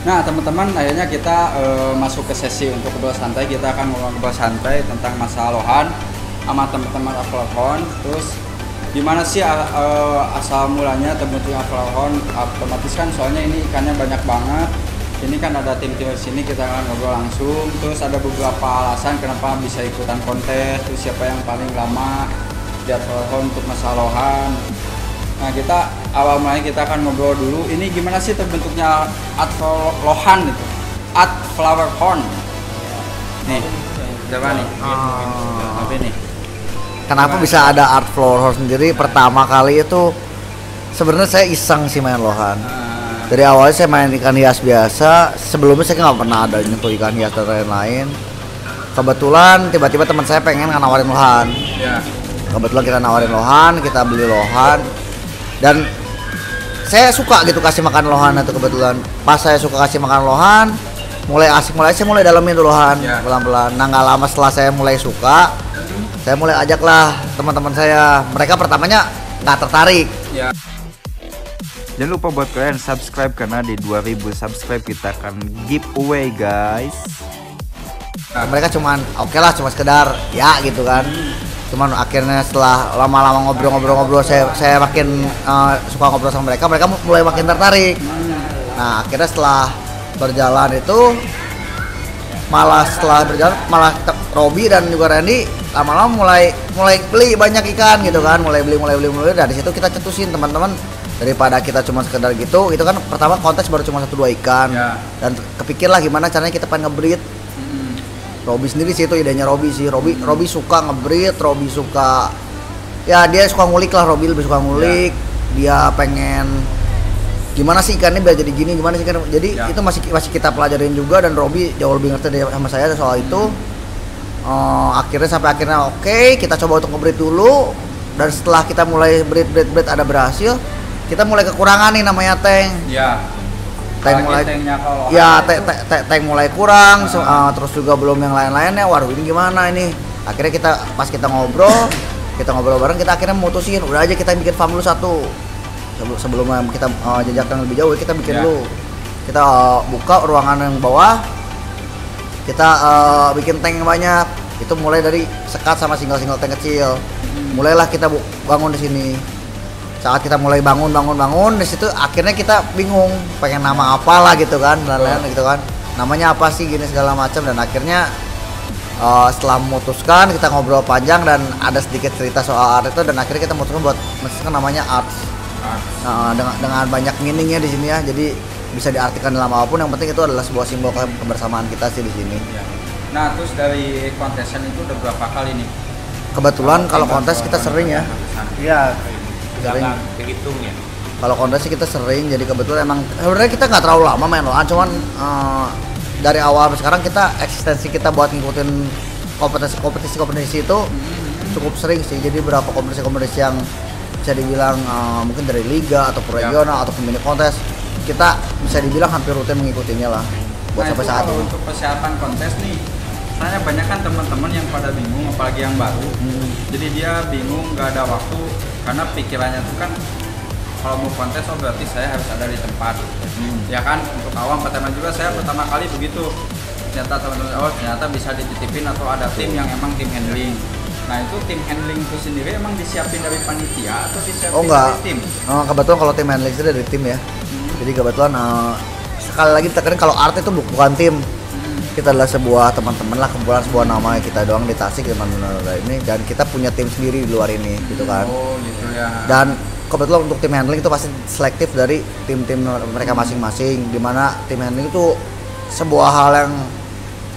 Nah teman-teman, akhirnya kita masuk ke sesi untuk ngobrol santai. Kita akan ngobrol santai tentang masalah lohan sama teman-teman Aflalhon. Terus gimana sih asal mulanya terbentuknya Aflalhon? Otomatis kan soalnya ini ikannya banyak banget. Ini kan ada tim-tim di sini, kita akan ngobrol langsung. Terus ada beberapa alasan kenapa bisa ikutan kontes. Terus siapa yang paling lama di Aflalhon untuk masalah lohan. Nah kita awal mulanya kita akan ngobrol dulu. Ini gimana sih terbentuknya Aflalhon itu? Aflalhon. Nih, coba nih. Apa ini? Kenapa bisa ada art flower sendiri? Pertama kali itu sebenarnya saya iseng sih main lohan. Dari awalnya saya main ikan hias biasa. Sebelumnya saya nggak pernah ada nyentuh ikan hias dan lain-lain. Kebetulan tiba-tiba teman saya pengen nawarin lohan. Ya. Kebetulan kita nawarin lohan, kita beli lohan. Dan saya suka gitu kasih makan lohan itu kebetulan. Pas saya suka kasih makan lohan, mulai asik, saya mulai dalemin tuh lohan pelan-pelan. Nah nggak lama setelah saya mulai suka, saya mulai ajaklah teman-teman saya. Mereka pertamanya nggak tertarik. Ya. Jangan lupa buat kalian subscribe karena di 2000 subscribe kita akan giveaway guys. Mereka cuman oke lah, cuma sekedar ya gitu kan. Cuman akhirnya setelah lama-lama ngobrol-ngobrol saya makin suka ngobrol sama mereka mulai makin tertarik. Nah akhirnya setelah berjalan itu malah Robi dan juga Randy lama-lama mulai beli banyak ikan gitu kan, mulai beli dari situ kita cetusin teman-teman, daripada kita cuma sekedar gitu. Itu kan pertama kontes baru cuma 1-2 ikan ya. Dan kepikirlah gimana caranya kita pengen ngebreed. Robi sendiri sih itu idenya Robi sih. Robi suka ngebreed, Robi suka ya dia suka ngulik lah. Robi lebih suka ngulik. Dia pengen gimana sih ikannya biar jadi gini, gimana sih ikan. Jadi itu masih kita pelajarin juga, dan Robi jauh lebih ngerti dari sama saya soal itu. Akhirnya oke, kita coba untuk ngebreed dulu. Dan setelah kita mulai breed ada berhasil, kita mulai kekurangan nih namanya tank. Ya. Tank mulai kurang, terus juga belum yang lain-lainnya. Waduh ini gimana ini? Akhirnya pas kita ngobrol bareng, kita akhirnya memutusin udah aja kita bikin farm dulu satu. Sebelum kita jajakan lebih jauh, kita bikin dulu. Kita buka ruangan yang bawah, kita bikin tank yang banyak. Itu mulai dari sekat sama single tank kecil. Mulailah kita bangun di sini. Saat kita mulai bangun di situ akhirnya kita bingung pengen nama apalah gitu kan, dan lain-lain gitu kan, namanya apa sih gini segala macam. Dan akhirnya setelah memutuskan, kita ngobrol panjang dan ada sedikit cerita soal art itu, dan akhirnya kita memutuskan namanya art. Dengan banyak meaningnya di sini ya, jadi bisa diartikan dalam apapun, yang penting itu adalah sebuah simbol kebersamaan kita sih di sini. Nah terus dari kontesan itu udah berapa kali nih? Kebetulan kalau kontes kita sering ya. Iya. Jangan dihitung ya. Kalau kontes sih kita sering, jadi kebetulan emang sebenarnya kita nggak terlalu lama main lohan, cuman dari awal sampai sekarang kita eksistensi kita buat ngikutin kompetisi itu cukup sering sih. Jadi berapa kompetisi yang bisa dibilang mungkin dari liga atau regional atau mini kontes, kita bisa dibilang hampir rutin mengikutinya lah buat sampai saat ini. Untuk persiapan kontes nih, saya banyak kan teman-teman yang pada bingung, apalagi yang baru. Jadi dia bingung, nggak ada waktu, karena pikirannya tuh kan kalau mau kontes berarti saya harus ada di tempat. Ya kan, untuk awam pertama juga saya pertama kali begitu. Ternyata teman-teman ternyata bisa dititipin atau ada tim yang emang tim handling. Nah itu tim handling itu sendiri emang disiapin dari panitia atau disiapin dari tim? Kebetulan kalau tim handling itu dari tim ya. Jadi kebetulan sekali lagi tekan kalau art itu bukan tim. Kita adalah sebuah teman-teman lah, kumpulan sebuah nama kita doang di Tasik teman-teman ini, dan kita punya tim sendiri di luar ini gitu kan. Oh gitu ya. Dan kebetulan untuk tim handling itu pasti selektif dari tim-tim mereka masing-masing, dimana tim handling itu sebuah hal yang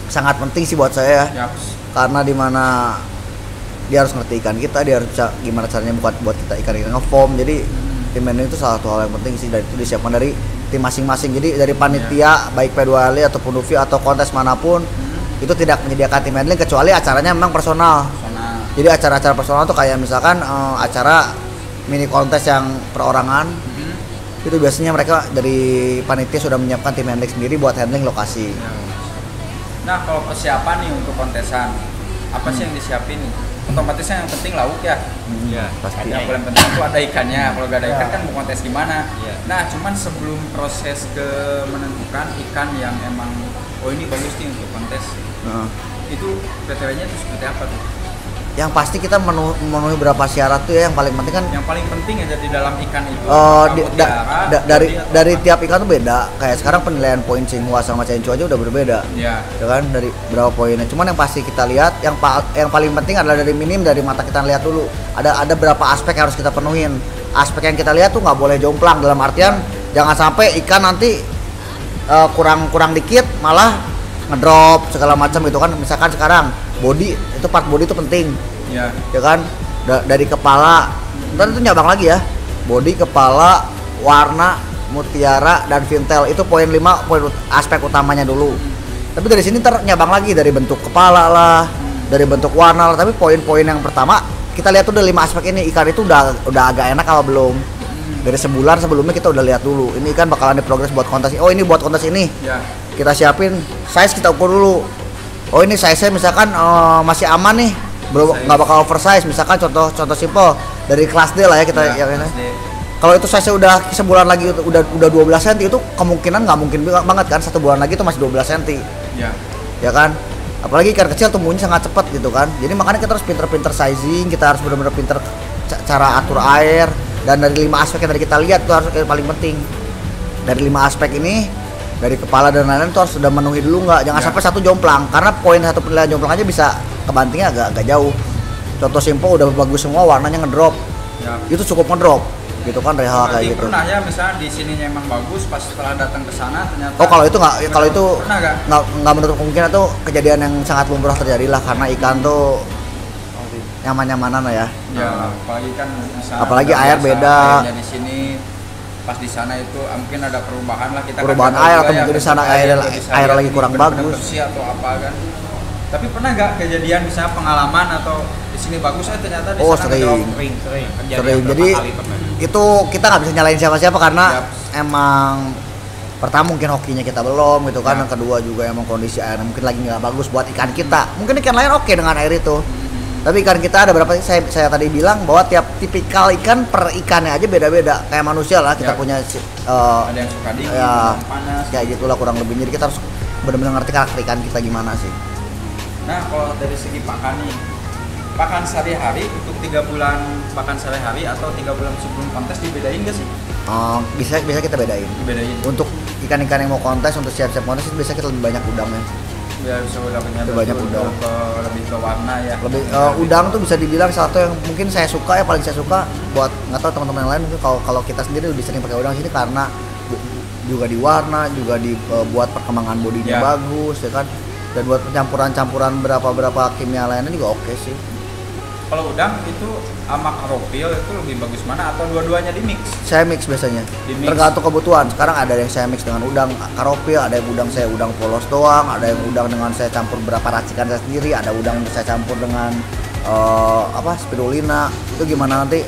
sangat penting sih buat saya. Karena dimana dia harus ngerti ikan kita, dia harus bisa gimana caranya buat kita ikan nge-foam. Jadi tim handling itu salah satu hal yang penting sih, dan itu disiapkan dari tim masing-masing. Jadi dari panitia baik P2L ataupun Duvi atau kontes manapun itu tidak menyediakan tim handling kecuali acaranya memang personal. Jadi acara-acara personal tuh kayak misalkan acara mini kontes yang perorangan, itu biasanya mereka dari panitia sudah menyiapkan tim handling sendiri buat handling lokasi. Nah kalau persiapan nih untuk kontesan, apa sih yang disiapin nih? otomatis yang penting lauk ya. Ya, pasti. Yang paling penting itu ada ikannya. Kalau nggak ada ikan kan mau kontes gimana? Iya. Nah, cuman sebelum proses ke menentukan ikan yang emang oh ini bagus nih untuk kontes, itu BTW-nya itu seperti apa tuh? Yang pasti kita memenuhi berapa syarat tuh ya, yang paling penting kan Yang paling penting aja di dalam ikan itu dari tiap ikan tuh beda. Kayak sekarang penilaian poin Singhua sama Cencu aja udah berbeda. ya. Ya kan, dari berapa poinnya. Cuman yang pasti kita lihat yang paling penting adalah dari minim, dari mata kita lihat dulu. Ada berapa aspek yang harus kita penuhin. Aspek yang kita lihat tuh nggak boleh jomplang, dalam artian jangan sampai ikan nanti kurang dikit malah ngedrop segala macam gitu kan. Misalkan sekarang body itu, part body itu penting. Ya. Ya kan, dari kepala ntar itu nyabang lagi ya, body, kepala, warna, mutiara, dan vintel. Itu poin 5 poin aspek utamanya dulu. Tapi dari sini ntar nyabang lagi, dari bentuk kepala lah, dari bentuk warna lah. Tapi poin-poin yang pertama kita lihat tuh udah 5 aspek ini, ikan itu udah agak enak apa belum. Dari sebulan sebelumnya kita udah lihat dulu, ini ikan bakalan diprogres buat kontes. Oh ini buat kontes ini, Ya. kita siapin size, kita ukur dulu. Oh ini size-nya misalkan masih aman nih, belum nggak bakal oversize. Misalkan contoh simpel dari kelas D lah ya kita Ya, yang ini. pasti. Kalau itu size-nya udah sebulan lagi udah 12 cm, itu kemungkinan nggak mungkin banget kan 1 bulan lagi itu masih 12 cm. Ya. Ya kan? Apalagi ikan kecil tumbuhnya sangat cepat gitu kan. Jadi makanya kita harus pinter-pinter sizing, kita harus benar-benar pinter cara atur air, dan dari 5 aspek yang tadi kita lihat itu harus yang paling penting. Dari 5 aspek ini, dari kepala dan lain-lain itu harus sudah memenuhi dulu, jangan sampai satu jomplang, karena poin satu penilaian jomplang aja bisa kebantingnya agak jauh. Contoh simpel udah bagus semua, warnanya ngedrop, Ya. itu cukup ngedrop gitu kan, reha Berarti kayak gitu. pernah ya misalnya di sininya emang bagus, pas setelah datang ke sana ternyata. Oh kalau itu Pernah nggak? nggak menutup kemungkinan tuh kejadian yang sangat lumrah terjadi lah, karena ikan tuh nyaman-nyamanan lah ya. Ya, apalagi kan misalnya Apalagi udah air biasa beda. airnya di sini, pas di sana itu mungkin ada perubahan lah, kita Perubahan kan nggak air, tahu atau juga mungkin di bentuk sana airnya bisa air lihat lagi ini kurang benar-benar bagus. bersih atau apa kan. Tapi pernah nggak kejadian misalnya pengalaman atau di sini bagus ternyata di Oh, sana sering. ngedrop? Sering. Jadi itu kita nggak bisa nyalain siapa-siapa, karena emang pertama mungkin hokinya kita belum gitu kan, Ya. yang kedua juga emang kondisi air mungkin lagi nggak bagus buat ikan kita. Mungkin ikan lain oke dengan air itu, tapi ikan kita ada berapa, saya tadi bilang bahwa tiap tipikal ikan per ikannya aja beda-beda, kayak manusia lah, kita Ya. punya Ada yang suka dingin, ya, ada yang panas. kayak gitulah kurang lebih. Jadi kita harus benar-benar ngerti karakter ikan kita gimana sih. Nah, kalau dari segi pakan nih, pakan sehari-hari untuk 3 bulan pakan sehari-hari atau 3 bulan sebelum kontes dibedain nggak sih? Bisa kita bedain. Dibedain. Untuk ikan-ikan yang mau kontes, untuk siap-siap kontes itu biasanya kita lebih banyak udangnya. Ya bisa udangnya Lebih banyak udang. lebih ke warna ya. Lebih udang tuh bisa dibilang satu yang mungkin saya suka, ya paling saya suka, buat nggak tahu teman-teman yang lain, mungkin kalau kita sendiri lebih sering pakai udang sini karena juga di warna, juga buat perkembangan bodinya Ya. bagus ya kan, dan buat campuran berapa kimia lainnya juga oke sih. Kalau udang itu sama karopil itu lebih bagus mana atau dua-duanya di mix? Saya mix biasanya, Di-mix. tergantung kebutuhan. Sekarang ada yang saya mix dengan udang karopil, ada yang udang saya udang polos doang, ada yang udang dengan saya campur beberapa racikan saya sendiri, ada udang yang saya campur dengan spirulina. Itu gimana nanti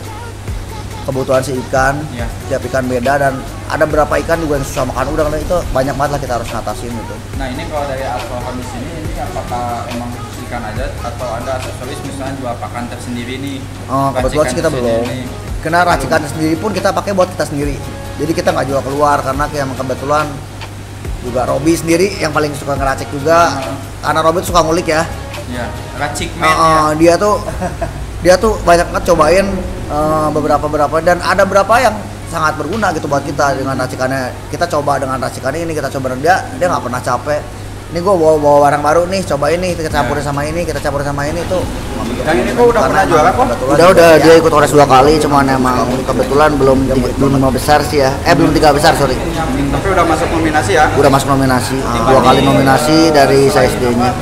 kebutuhan si ikan, Ya. tiap ikan beda, dan ada beberapa ikan juga yang susah makan udang, dan itu banyak banget lah kita harus ngatasin itu. Nah ini kalau dari alkohol di sini ini apakah emang khusus ikan aja atau ada aksesoris misalnya jual pakan tersendiri nih? Kebetulan sih kita racikan belum. tersendiri. Karena racikan sendiri pun kita pakai buat kita sendiri. Jadi kita nggak jual keluar, karena kayak kebetulan juga Robi sendiri yang paling suka ngeracik juga. Karena Robi tuh suka ngulik ya. Ya, racik man ya. Dia tuh banyak banget cobain beberapa, dan ada beberapa yang sangat berguna gitu buat kita dengan racikannya. Kita coba dengan racikannya ini, kita coba dengan dia nggak pernah capek. Ini gue bawa barang baru nih, coba ini, kita campurin sama ini, kita campurin sama ini tuh. Yang ini kok udah pernah juara kok? Udah dia ikut Ores 2 kali, cuman emang kebetulan belum 5 besar sih ya. Belum 3 besar, sorry. Tapi udah masuk nominasi ya? Udah masuk nominasi, 2 kali nominasi dari saya SD-nya.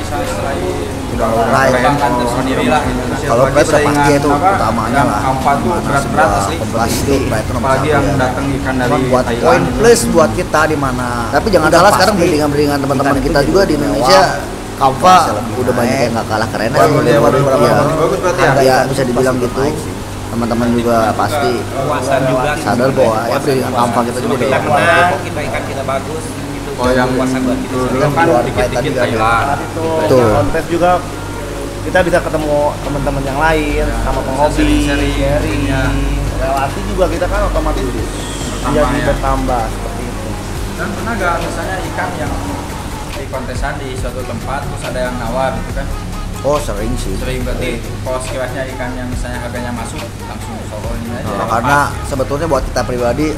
Kebanggaan tersendiri lah gitu. Kalau Pride udah pasti itu utamanya lah. Kampa tuh berat-berat asli. Komplas itu Pride itu nomor Apalagi 1 yang ya. datang ikan dari Cuman buat Thailand. poin plus buat kita di mana. Tapi jangan salah, sekarang beriringan teman-teman kita juga di Indonesia, Kampa udah banyak yang nggak kalah keren. Bagus ya, bagus berarti ya? Ya bisa dibilang gitu. Teman-teman juga pasti sadar bahwa ya beriringan Kampa kita juga udah kita ikan kita bagus gitu. Oh yang Puasan buat kita dulu kan kan keluar dikit-dikit tadi kan ya. Thailand. Betul. Kontes juga kita bisa ketemu teman-teman yang lain, sama penghobi, sharing, relasi juga kita kan otomatis jadi bertambah seperti itu. Dan pernah gak misalnya ikan yang di kontesan di suatu tempat terus ada yang nawar gitu kan? Oh sering sih. Sering berarti kalau sekiranya ikan yang misalnya harganya masuk langsung soalin aja. Karena sebetulnya buat kita pribadi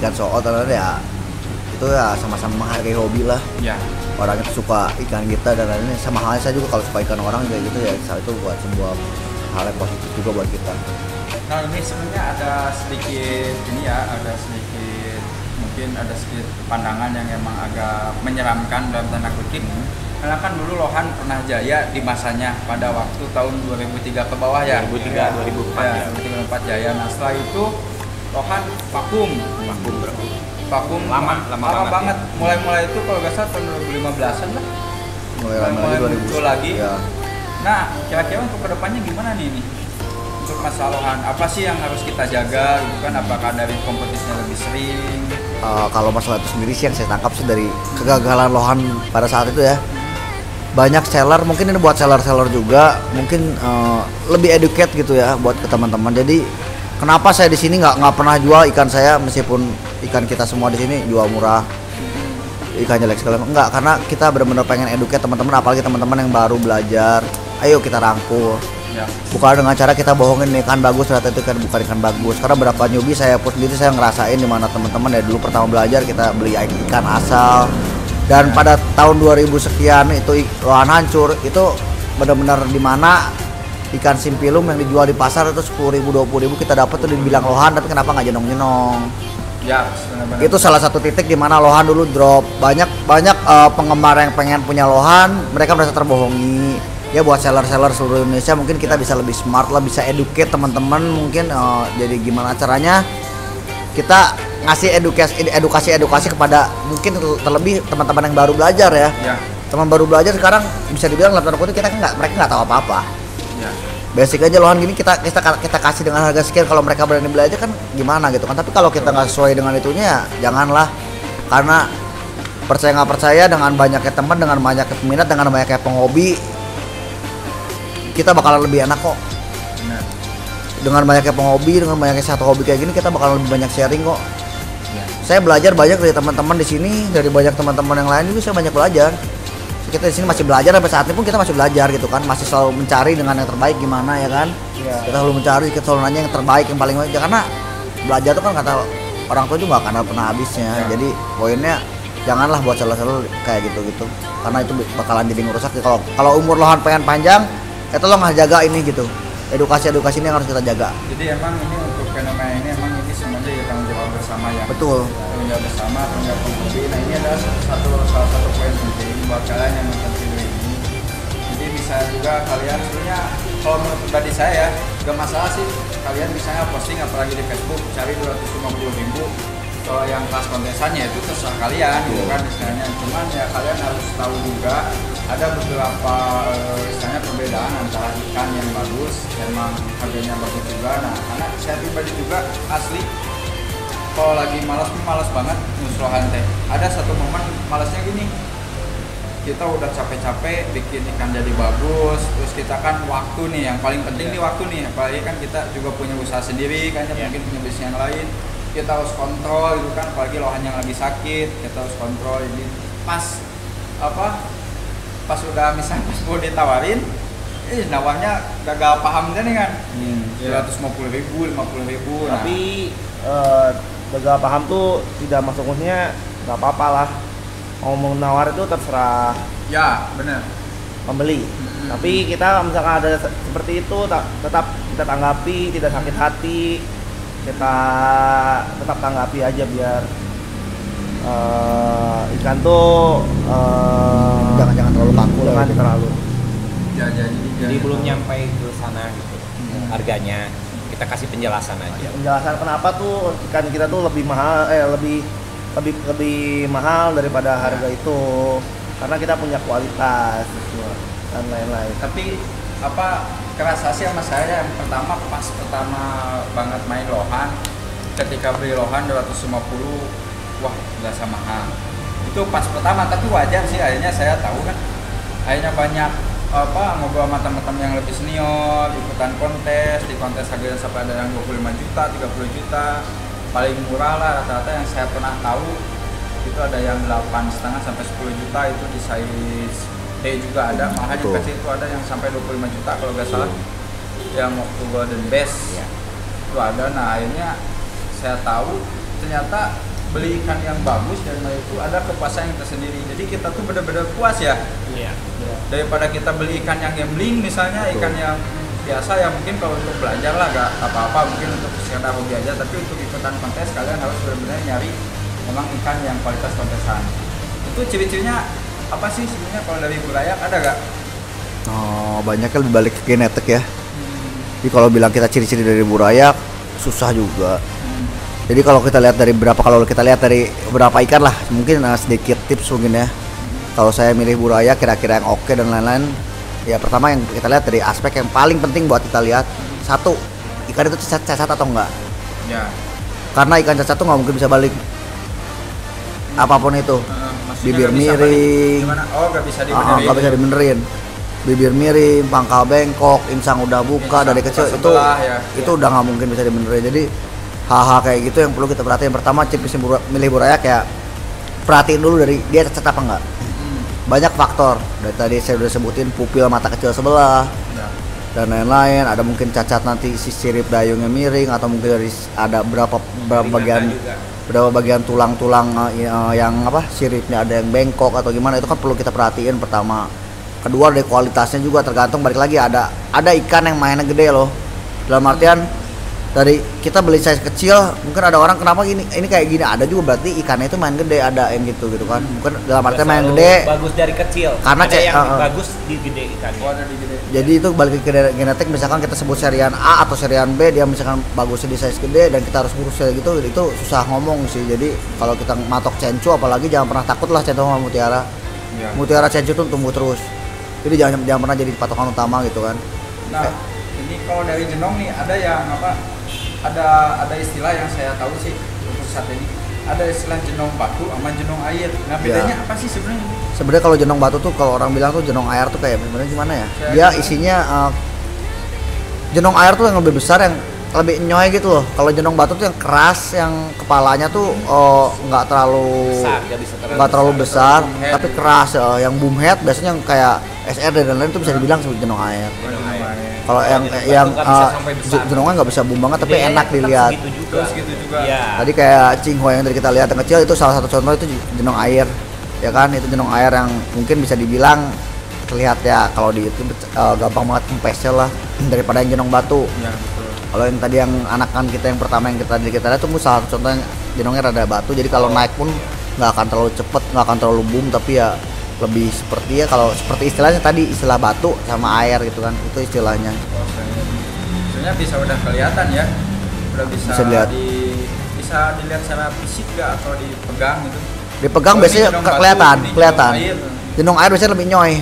ikan sool ternyata ya itu ya sama-sama menghargai hobi lah. Ya. Orang itu suka ikan kita dan lainnya, sama halnya saya juga kalau suka ikan orang juga gitu ya, itu buat sebuah hal yang positif juga buat kita. Nah ini sebenarnya ada sedikit ini ya, mungkin ada sedikit pandangan yang emang agak menyeramkan dalam tanda kutip. Karena kan dulu Lohan pernah jaya di masanya pada waktu tahun 2003 ke bawah ya. 2003, 2004 ya. 2004 jaya. Nah setelah itu Lohan vakum Lama banget. Mulai itu kalau nggak salah tahun 2015an lah. Mulai muncul lagi. Ya. Nah kira-kira untuk kedepannya gimana nih ini? Untuk masalah Lohan, apa sih yang harus kita jaga gitu kan? Apakah dari kompetisinya lebih sering? Kalau masalah itu sendiri sih yang saya tangkap sih dari kegagalan Lohan pada saat itu ya. Banyak seller, mungkin ini buat seller-seller juga, mungkin lebih educate gitu ya buat ke teman-teman. Jadi kenapa saya di sini nggak pernah jual ikan saya meskipun ikan kita semua di sini jual murah, ikan jelek sekali enggak, karena kita benar-benar pengen educate teman-teman, apalagi teman-teman yang baru belajar. Ayo kita rangkul. Ya. Bukan dengan cara kita bohongin ikan bagus ternyata itu kan bukan ikan bagus. Karena berapa newbie saya pun sendiri saya ngerasain di mana teman-teman ya dulu pertama belajar kita beli ikan asal dan pada tahun 2000 sekian itu Lohan hancur, itu benar-benar di mana ikan simpilum yang dijual di pasar itu 10.000 20.000 kita dapat tuh dibilang Lohan, tapi kenapa nggak jenong-jenong? Ya, benar-benar. Itu salah satu titik di mana Lohan dulu drop. Banyak penggemar yang pengen punya Lohan, mereka merasa terbohongi. Ya buat seller-seller seluruh Indonesia mungkin kita bisa lebih smart lah, bisa educate teman-teman mungkin. Jadi gimana caranya kita ngasih edukasi kepada mungkin terlebih teman-teman yang baru belajar ya. Teman baru belajar sekarang bisa dibilang dalam tanda kutip kita kan mereka nggak tahu apa-apa. Ya. Basic aja Lohan gini kita kasih dengan harga sekian, kalau mereka berani belajar kan gimana gitu kan. Tapi kalau kita nggak sesuai dengan itunya ya janganlah, karena percaya nggak percaya dengan banyaknya teman, dengan banyaknya peminat, dengan banyaknya penghobi, kita bakalan lebih enak kok. Benar. Dengan banyaknya penghobi, dengan banyaknya satu hobi kayak gini kita bakalan lebih banyak sharing kok. Ya. Saya belajar banyak dari teman-teman di sini, dari banyak teman-teman yang lain juga saya banyak belajar. Kita di sini masih belajar, sampai saat ini pun kita masih belajar gitu kan, masih selalu mencari dengan yang terbaik gimana ya kan. Kita selalu mencari, kita selalu nanya yang terbaik, yang paling baik ya, karena belajar tuh kan kata orang tua juga gak akan pernah habisnya. Jadi poinnya janganlah buat seller-seller kayak gitu karena itu bakalan jadi ngerusak. Kalau umur Lohan pengen panjang, tolong jaga ini gitu, edukasi ini yang harus kita jaga. Jadi emang ini untuk fenomena ini emang ini semuanya ya tanggung jawab bersama ya. Betul. Tanggung jawab bersama, tanggung jawab penghobi. Nah ini adalah salah satu poin penting buat kalian yang nonton video ini. Jadi bisa juga kalian sebenarnya kalau menurut pribadi saya gak masalah sih kalian misalnya posting apalagi di Facebook cari 250.000. Kalau yang kelas kontesannya itu terserah kalian gitu kan istilahnya. Cuman ya kalian harus tahu juga ada beberapa istilahnya perbedaan antara ikan yang bagus emang harganya bagus juga. Nah karena saya pribadi juga asli kalau lagi malas banget muslohan teh, ada satu momen malasnya gini, kita udah capek-capek bikin ikan jadi bagus, terus kita kan waktu nih yang paling penting nih waktu nih, apalagi kan kita juga punya usaha sendiri kan ya. Mungkin punya bisnis yang lain, kita harus kontrol gitu kan, apalagi Lohan yang lagi sakit kita harus kontrol. Jadi pas udah misalnya pas mau ditawarin nawarnya gagal paham kan kan. 250.000, 50.000. Tapi gagal paham tuh tidak masuk maksudnya nggak apa-apa lah, ngomong nawar itu terserah ya benar pembeli. Tapi kita misalkan ada seperti itu tetap kita tanggapi, tidak sakit hati, kita tetap tanggapi aja biar ikan tuh jangan terlalu kaku lah. Jangan terlalu. Jadi belum nyampe ke sana gitu. Harganya kita kasih penjelasan aja. Penjelasan kenapa tuh ikan kita tuh lebih mahal, lebih mahal daripada harga itu, karena kita punya kualitas dan lain-lain. Tapi kerasa sih sama saya yang pertama banget main Lohan, ketika beli Lohan 250, wah berasa mahal. Itu pas pertama, tapi wajar sih akhirnya saya tahu kan, akhirnya banyak ngobrol sama teman-teman yang lebih senior, ikutan kontes, di kontes harganya sampai ada yang 25 juta, 30 juta. Paling murah lah rata-rata yang saya pernah tahu itu ada yang 8,5 sampai 10 juta, itu di size D juga ada, malah yang kecil itu ada yang sampai 25 juta kalau nggak salah. Yang waktu Golden Best itu ada. Nah akhirnya saya tahu ternyata beli ikan yang bagus dan itu ada kepuasan yang tersendiri. Jadi kita tuh benar-benar puas ya. Iya. Daripada kita beli ikan yang gambling misalnya, ikan yang biasa ya mungkin kalau untuk belajar lah gak apa-apa, mungkin untuk sekedar hobi aja, tapi untuk ikutan kontes kalian harus benar-benar nyari memang ikan yang kualitas kontesan. Itu ciri-cirinya apa sih sebenarnya kalau dari Burayak, ada gak? Oh, banyak lebih balik ke genetik ya. Jadi kalau bilang kita ciri-ciri dari Burayak susah juga. Jadi kalau kita lihat dari berapa ikan lah, mungkin sedikit tips mungkin ya. Kalau saya milih Burayak kira-kira yang oke dan lain-lain, ya pertama yang kita lihat dari aspek yang paling penting buat kita lihat, satu, ikan itu cacat atau enggak. Ya. Karena ikan cacat tuh nggak mungkin bisa balik. Apapun itu, bibir nggak bisa miring, Oh nggak bisa dibenerin. nggak bisa dibenerin. Bibir miring, pangkal bengkok, insang udah buka Insang dari kecil buka itu, sebelah, ya. itu udah nggak mungkin bisa dibenerin. Jadi hal-hal kayak gitu yang perlu kita perhatiin. Pertama, tipsnya milih Burayak ya, perhatiin dulu dari dia cacat apa enggak. Banyak faktor. Dari tadi saya udah sebutin pupil mata kecil sebelah Ya. dan lain-lain. Ada mungkin cacat nanti si sirip dayungnya miring, atau mungkin dari ada berapa bagian tulang-tulang yang siripnya ada yang bengkok atau gimana, itu kan perlu kita perhatiin pertama. Kedua, dari kualitasnya juga tergantung, balik lagi ada ikan yang mainnya gede loh. Dalam artian dari kita beli size kecil, mungkin ada orang kenapa ini kayak gini, ada juga berarti ikannya itu main gede, ada yang gitu kan. Mungkin dalam artian main gede bagus dari kecil. Karena ada yang bagus di gede ikannya. Jadi itu balik ke genetik. Misalkan kita sebut serian A atau serian B, dia misalkan bagusnya di size gede dan kita harus ngurus gitu, itu susah ngomong sih. Jadi kalau kita matok cencu, apalagi jangan pernah takut lah cencu sama mutiara. Ya. Mutiara cencu tuh tumbuh terus. Jadi jangan pernah jadi patokan utama gitu kan. Nah, ini kalau dari jenong nih ada yang ada istilah yang saya tahu sih untuk saat ini, ada istilah jenong batu sama jenong air. Nah bedanya apa sih sebenarnya? Sebenarnya kalau jenong batu tuh, kalau orang bilang tuh jenong air tuh kayak sebenarnya gimana ya? Dia isinya jenong air tuh yang lebih besar, yang lebih nyoy gitu loh. Kalau jenong batu tuh yang keras, yang kepalanya tuh nggak terlalu besar, tapi keras. Yang boom head biasanya yang kayak SR dan lain-lain itu bisa dibilang sebagai jenong air. Kalau yang jenongnya nggak bisa boom banget, tapi enak dilihat. Segitu juga. Ya. Tadi kayak Cingho yang tadi kita lihat yang kecil, itu salah satu contoh, itu jenong air, ya kan? Itu jenong air yang mungkin bisa dibilang terlihat ya kalau di YouTube gampang banget kempesnya lah daripada yang jenong batu. Ya, betul. Kalau yang tadi yang anakan kita yang pertama yang kita lihat itu salah satu contohnya jenongnya rada batu, jadi kalau naik pun nggak akan terlalu cepet, nggak akan terlalu boom, tapi ya lebih seperti ya kalau seperti istilahnya tadi, istilah batu sama air gitu kan, itu istilahnya. Sebenarnya bisa udah kelihatan ya, udah bisa dilihat. Bisa dilihat secara fisik gak atau dipegang gitu. Dipegang biasanya kelihatan. Jenong air biasanya lebih nyoy.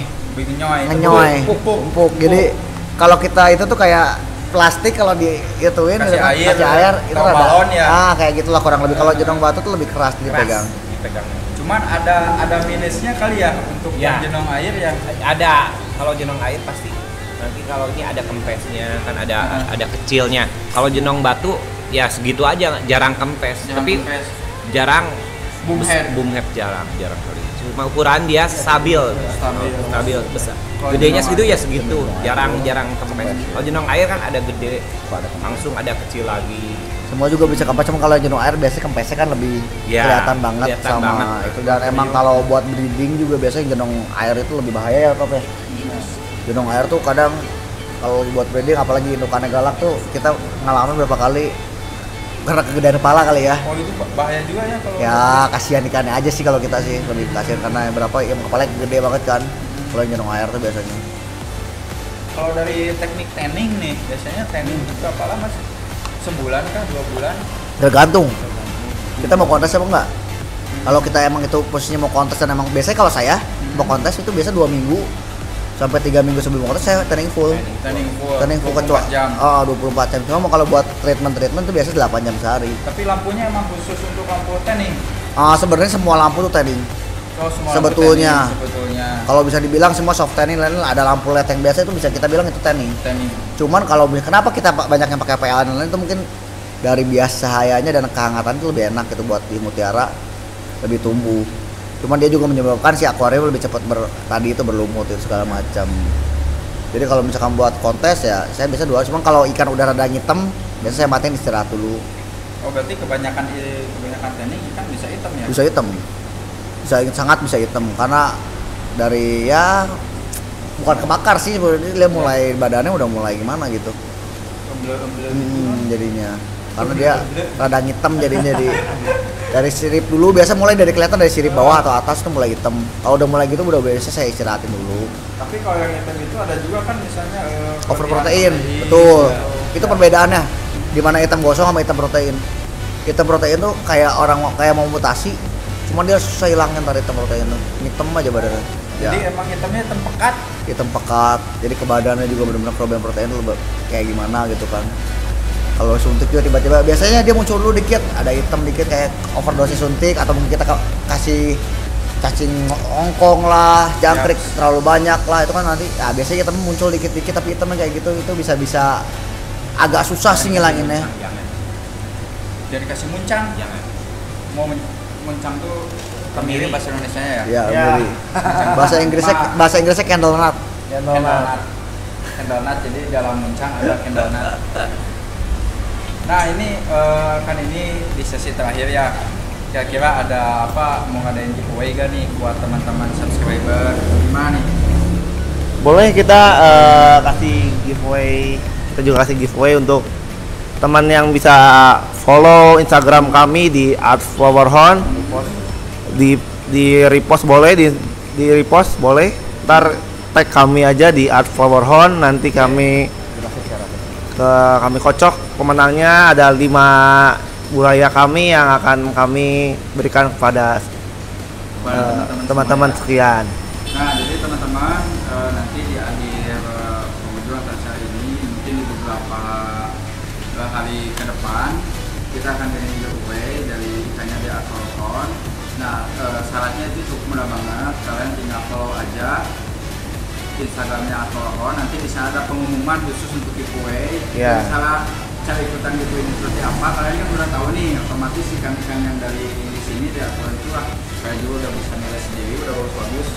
Empuk. Jadi kalau kita itu tuh kayak plastik, kalau diituin kasih air itu balon ya. Kayak gitulah kurang lebih. Kalau jenong batu tuh lebih keras dipegang. Cuman ada minusnya kali ya untuk Ya. jenong air ya. Ada. Kalau jenong air pasti nanti kalau ini ada kempesnya kan, ada kecilnya. Kalau jenong batu ya segitu aja, jarang kempes. Tapi jarang boom head jarang kali. Cuma ukuran dia stabil besar. Gedenya segitu ya segitu, jarang kempes. Kalau jenong air kan ada gede, langsung ada kecil lagi. Semua juga bisa kempes, cuma kalau jenong air biasanya kempesnya kan lebih kelihatan banget sama itu. Dan emang kalau buat breeding juga biasanya jenong air itu lebih bahaya ya Top ya. Jenong air tuh kadang kalau buat breeding, apalagi indukannya galak tuh, kita ngalamin berapa kali karena kegedean kepala kali ya. Oh itu bahaya juga ya kalau. Ya kasihan ikannya aja sih kalau kita sih, lebih kasihan karena berapa yang kepalanya gede banget kan. Kalau jenong air tuh biasanya. Kalau dari teknik tanning nih, biasanya tanning berapa lama sih? Sebulan kah, 2 bulan? Tergantung kita mau kontes apa enggak. Kalau kita emang itu posisinya mau kontes, dan emang biasanya kalau saya mau kontes itu biasa 2 minggu sampai 3 minggu sebelum kontes saya tanning full kecuali 24 jam. Cuma kalau buat treatment itu biasa 8 jam sehari. Tapi lampunya emang khusus untuk lampu tanning? Sebenarnya semua lampu tuh tanning. Oh, semua Sebetulnya. lampu sebetulnya Kalau bisa dibilang semua soft tanning lain ada lampu LED yang biasa itu bisa kita bilang itu tanning. tanning. Cuman kalau kenapa kita banyak yang pakai PA dan lain itu mungkin dari bias cahayanya dan kehangatan itu lebih enak gitu buat di mutiara, lebih tumbuh. Cuman dia juga menyebabkan si akuarium lebih cepat tadi itu berlumut itu segala macam. Jadi kalau misalkan buat kontes ya saya biasa dua. Cuman kalau ikan udah rada hitam biasa saya matiin istirahat dulu. Oh berarti kebanyakan tanning ikan bisa hitam ya? Bisa hitam, sangat bisa hitam karena dari ya bukan kebakar sih sebenarnya dia mulai badannya udah mulai gimana gitu. Jadinya karena dia rada hitam jadinya dari sirip dulu biasa mulai dari kelihatan dari sirip bawah atau atas tuh mulai hitam. Kalau udah mulai gitu udah biasa saya istirahatin dulu. Tapi kalau yang hitam itu ada juga kan misalnya Overprotein, betul. Itu perbedaannya. Di mana hitam gosong sama hitam protein. Hitam protein tuh kayak kayak mau mutasi, cuman dia susah hilangin dari hitam protein tuh. Hitam aja badannya. Jadi emang hitamnya hitam pekat. Hitam pekat. Jadi ke badannya juga benar-benar problem protein tuh kayak gimana gitu kan. Kalau suntik juga tiba-tiba biasanya dia muncul dulu dikit, ada hitam dikit kayak overdosis suntik atau mungkin kita kasih cacing ongkong lah, jangkrik terlalu banyak lah itu kan nanti ya biasanya hitam muncul dikit-dikit tapi hitamnya kayak gitu itu bisa agak susah sih ngilanginnya. Jadi kasih muncang. Jangan. Mau muncang tuh kemiri bahasa Indonesia ya? Ya, Ya. bahasa Inggrisnya candle nut. Candle nut. Candle nut jadi dalam muncang ada candle nut. Nah ini kan ini di sesi terakhir ya. Kira-kira ada apa mau ngadain giveaway gak nih buat teman-teman subscriber? Gimana nih? Boleh kita kasih giveaway. Kita juga kasih giveaway untuk teman yang bisa follow Instagram kami di @flowerhorn. Di repost boleh, di repost boleh. Ntar tag kami aja di @flowerhorn. Nanti kami kocok pemenangnya. Ada 5 buraya kami yang akan kami berikan kepada teman-teman sekian. Nah, jadi teman-teman nanti di akhir pengunjung acara ini mungkin di beberapa hari ke depan kita akan bikin giveaway dari ikannya di Aquaphone. Nah, syaratnya itu cukup mudah banget. Kalian tinggal follow aja Instagramnya Aquaphone. Nanti di sana ada pengumuman khusus untuk giveaway. Yeah. Cara ikutan giveaway ini seperti apa? Kalian kan udah tahu nih, otomatis ikan-ikan yang dari sini di Aquaphone itu lah. Saya juga udah bisa nilai sendiri, udah bagus-bagus.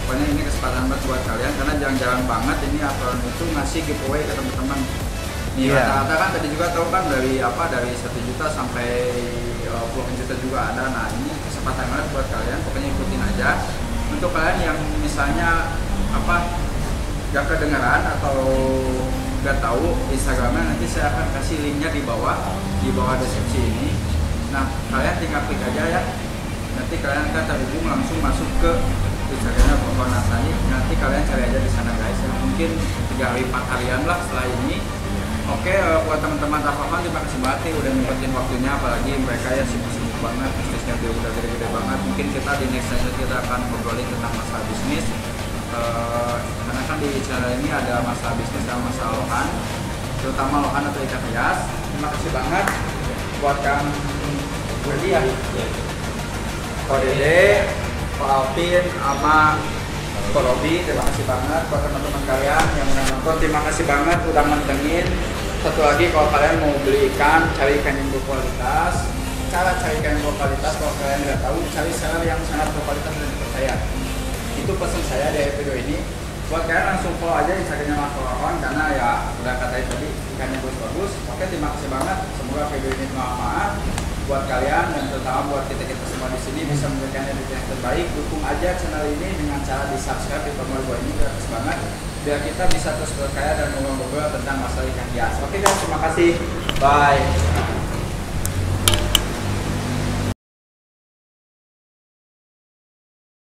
Pokoknya ini kesempatan banget buat kalian karena jarang-jarang banget ini Aquaphone itu ngasih giveaway ke teman-teman. Nih rata-rata kan tadi juga tahu kan dari 1 juta sampai puluhan juta juga ada. Nah ini kesempatan banget buat kalian, pokoknya ikutin aja. Untuk kalian yang misalnya gak kedengaran atau gak tahu Instagramnya, nanti saya akan kasih linknya di bawah deskripsi ini. Nah kalian tinggal klik aja ya, nanti kalian akan terhubung langsung masuk ke Instagramnya Aquaphone Nasani. Nanti kalian cari aja di sana guys. Mungkin 3 hari 4 harian lah setelah ini. Oke, buat teman-teman Aquaphone terima kasih banget nih udah nyempetin waktunya, apalagi mereka ya sibuk-sibuk banget, bisnisnya udah gede-gede banget. Mungkin kita di next session kita akan ngobrolin tentang masalah bisnis. Karena kan di channel ini ada masalah bisnis dan masalah lohan, terutama lohan atau ikan hias. Terima kasih banget buat Kang Wedi ya, Pak Dede, Pak Alvin, sama Pak Robi. Terima kasih banget buat teman-teman kalian yang udah nonton. Terima kasih banget udah mantengin. Satu lagi, kalau kalian mau beli ikan, cari ikan yang berkualitas. Cara cari ikan yang berkualitas, kalau kalian nggak tahu, cari seller yang sangat berkualitas dan dipercaya. Itu pesan saya dari video ini. Buat kalian langsung follow aja Instagramnya Aquaphone karena ya udah katain tadi ikannya bagus-bagus. Oke, terima kasih banget. Semoga video ini bermanfaat buat kalian dan terutama buat kita semua di sini bisa memberikan edit yang terbaik. Dukung aja channel ini dengan cara di subscribe di tombol bawah ini, gratis banget biar kita bisa terus berkarya dan ngobrol-ngobrol tentang masalah ikan hias. Oke guys, terima kasih. Bye.